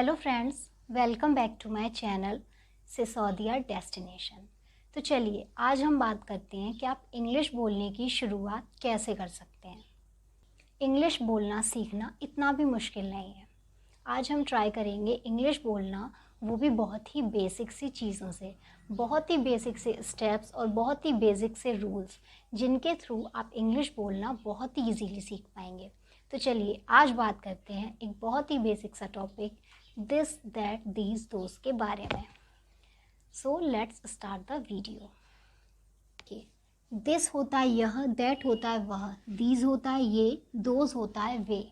Hello friends, welcome back to my channel Sisodiya Destination. तो चलिए आज हम बात करते हैं कि आप इंग्लिश बोलने की शुरुआत कैसे कर सकते हैं। इंग्लिश बोलना सीखना इतना भी मुश्किल नहीं है। आज हम ट्राई करेंगे इंग्लिश बोलना, वो भी बहुत ही बेसिक सी चीज़ों से, बहुत ही बेसिक से स्टेप्स और बहुत ही बेसिक से रूल्स, जिनके थ्रू आप इंग्लिश बोलना बहुत ही ईजीली सीख पाएंगे। तो चलिए आज बात करते हैं एक बहुत ही बेसिक सा topic, this that these those के बारे में। So let's start the video. This होता है यह, दैट होता है वह, दीज होता है ये, दोज होता है वे।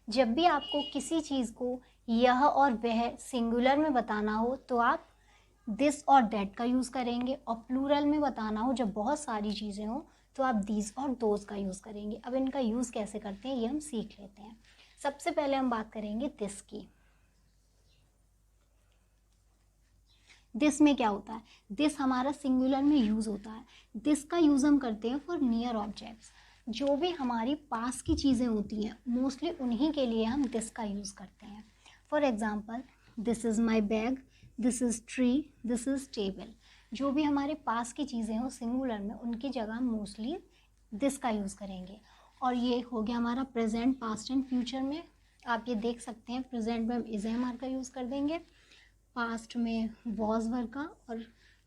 जब भी आपको किसी चीज़ को यह और वह सिंगुलर में बताना हो तो आप दिस और दैट का यूज़ करेंगे, और प्लूरल में बताना हो जब बहुत सारी चीज़ें हो तो आप दीज और दोज का यूज़ करेंगे। अब इनका यूज़ कैसे करते हैं ये हम सीख लेते हैं। सबसे पहले हम बात करेंगे दिस की। दिस में क्या होता है, दिस हमारा सिंगुलर में यूज़ होता है। दिस का यूज़ हम करते हैं फॉर नियर ऑब्जेक्ट्स। जो भी हमारी पास की चीज़ें होती हैं मोस्टली उन्हीं के लिए हम दिस का यूज़ करते हैं। For example, this is my bag, this is tree, this is table. जो भी हमारे पास की चीज़ें हो सिंगुलर में, उनकी जगह हम मोस्टली दिस का यूज़ करेंगे। और ये हो गया हमारा प्रेजेंट, पास्ट एंड फ्यूचर में। आप ये देख सकते हैं, प्रेजेंट में हम इज एम आर का यूज़ कर देंगे, पास्ट में वॉज वर का, और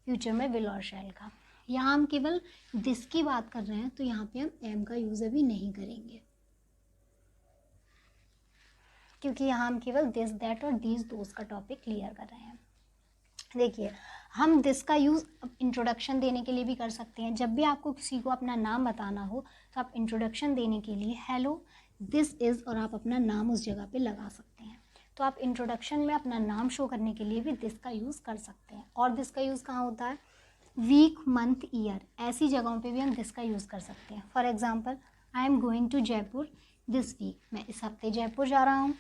फ्यूचर में विल और शैल का। यहाँ हम केवल दिस की बात कर रहे हैं तो यहाँ पे हम एम का यूज़ अभी नहीं करेंगे, क्योंकि यहाँ हम केवल दिस दैट और दीज दोज का टॉपिक क्लियर कर रहे हैं। देखिए, हम दिस का यूज़ इंट्रोडक्शन देने के लिए भी कर सकते हैं। जब भी आपको किसी को अपना नाम बताना हो तो आप इंट्रोडक्शन देने के लिए हेलो दिस इज़ और आप अपना नाम उस जगह पे लगा सकते हैं। तो आप इंट्रोडक्शन में अपना नाम शो करने के लिए भी दिस का यूज़ कर सकते हैं। और दिस का यूज़ कहाँ होता है, वीक, मंथ, ईयर, ऐसी जगहों पे भी हम दिस का यूज़ कर सकते हैं। For example, I am going to Jaipur this week, मैं इस हफ्ते जयपुर जा रहा हूँ।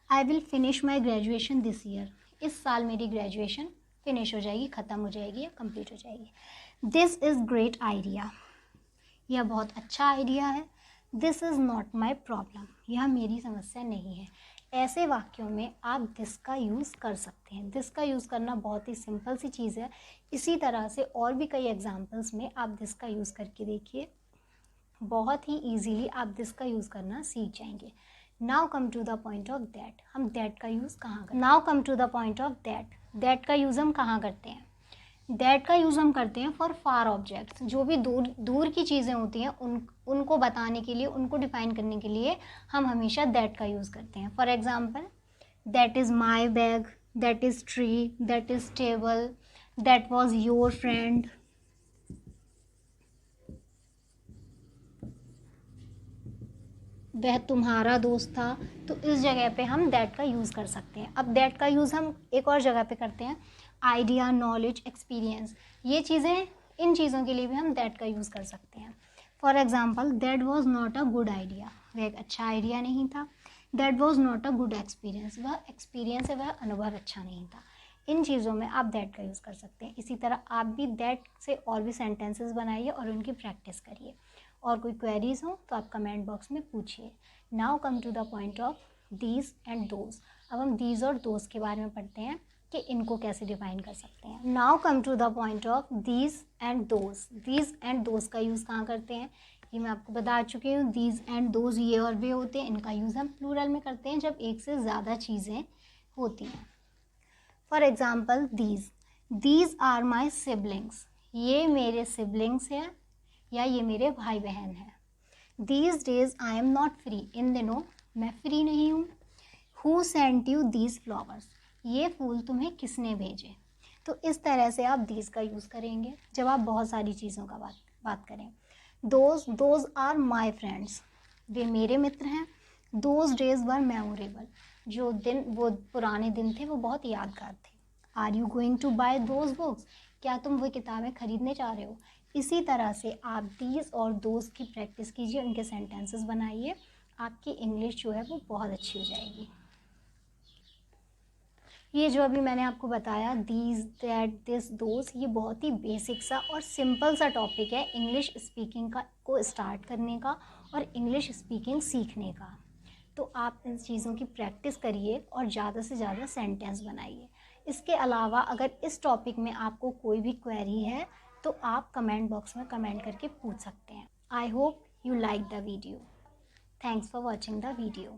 I will finish my graduation this year, इस साल मेरी ग्रेजुएशन फिनिश हो जाएगी, ख़त्म हो जाएगी या कंप्लीट हो जाएगी। दिस इज़ ग्रेट आइडिया, यह बहुत अच्छा आइडिया है। This is not my problem, यह मेरी समस्या नहीं है। ऐसे वाक्यों में आप दिस का यूज़ कर सकते हैं। दिस का यूज़ करना बहुत ही सिंपल सी चीज़ है। इसी तरह से और भी कई एग्जाम्पल्स में आप दिस का यूज़ करके देखिए, बहुत ही ईजीली आप दिस का यूज़ करना सीख जाएंगे। Now come to the point of that, हम दैट का यूज़ कहाँ करते हैं। Now come to the point of that, that का यूज़ हम कहाँ करते हैं। दैट का यूज़ हम करते हैं फॉर फार ऑब्जेक्ट्स। जो भी दूर दूर की चीज़ें होती हैं उनको बताने के लिए, उनको डिफाइन करने के लिए हम हमेशा दैट का यूज़ करते हैं। For example, that is my bag, that is tree, that is table, that was your friend. वह तुम्हारा दोस्त था। तो इस जगह पे हम दैट का यूज़ कर सकते हैं। अब दैट का यूज़ हम एक और जगह पे करते हैं, आइडिया, नॉलेज, एक्सपीरियंस, ये चीज़ें, इन चीज़ों के लिए भी हम दैट का यूज़ कर सकते हैं। For example, that was not a good idea, वह एक अच्छा आइडिया नहीं था। That was not a good experience, वह एक्सपीरियंस है, वह अनुभव अच्छा नहीं था। इन चीज़ों में आप दैट का यूज़ कर सकते हैं। इसी तरह आप भी दैट से और भी सेंटेंसेस बनाइए और उनकी प्रैक्टिस करिए। और कोई क्वेरीज हो तो आप कमेंट बॉक्स में पूछिए। Now come to the point of these and those. अब हम दीज और दोज के बारे में पढ़ते हैं कि इनको कैसे डिफाइन कर सकते हैं। Now come to the point of these and those. These and those का यूज़ कहाँ करते हैं, ये मैं आपको बता चुकी हूँ। दीज एंड दोज ये और वे होते हैं। इनका यूज़ हम प्लूरल में करते हैं जब एक से ज़्यादा चीज़ें होती हैं। For example, these are my siblings, ये मेरे सिबलिंग्स हैं या ये मेरे भाई बहन हैं। These days I am not free, इन दिनों मैं फ्री नहीं हूँ। Who sent you these flowers, ये फूल तुम्हें किसने भेजे। तो इस तरह से आप दीज का यूज़ करेंगे जब आप बहुत सारी चीज़ों का बात करें। दोज आर माई फ्रेंड्स, वे मेरे मित्र हैं। दोज डेज वर मेमोरेबल, जो दिन, वो पुराने दिन थे वो बहुत यादगार थे। Are you going to buy those books, क्या तुम वो किताबें खरीदने जा रहे हो। इसी तरह से आप दीज और दोज की प्रैक्टिस कीजिए, उनके सेंटेंसेस बनाइए, आपकी इंग्लिश जो है वो बहुत अच्छी हो जाएगी। ये जो अभी मैंने आपको बताया, दीज, दैट, दिस, दोज, ये बहुत ही बेसिक सा और सिंपल सा टॉपिक है इंग्लिश स्पीकिंग का को स्टार्ट करने का और इंग्लिश स्पीकिंग सीखने का। तो आप इन चीज़ों की प्रैक्टिस करिए और ज़्यादा से ज़्यादा सेंटेंस बनाइए। इसके अलावा अगर इस टॉपिक में आपको कोई भी क्वेरी है तो आप कमेंट बॉक्स में कमेंट करके पूछ सकते हैं। I hope you like the video. Thanks for watching the video.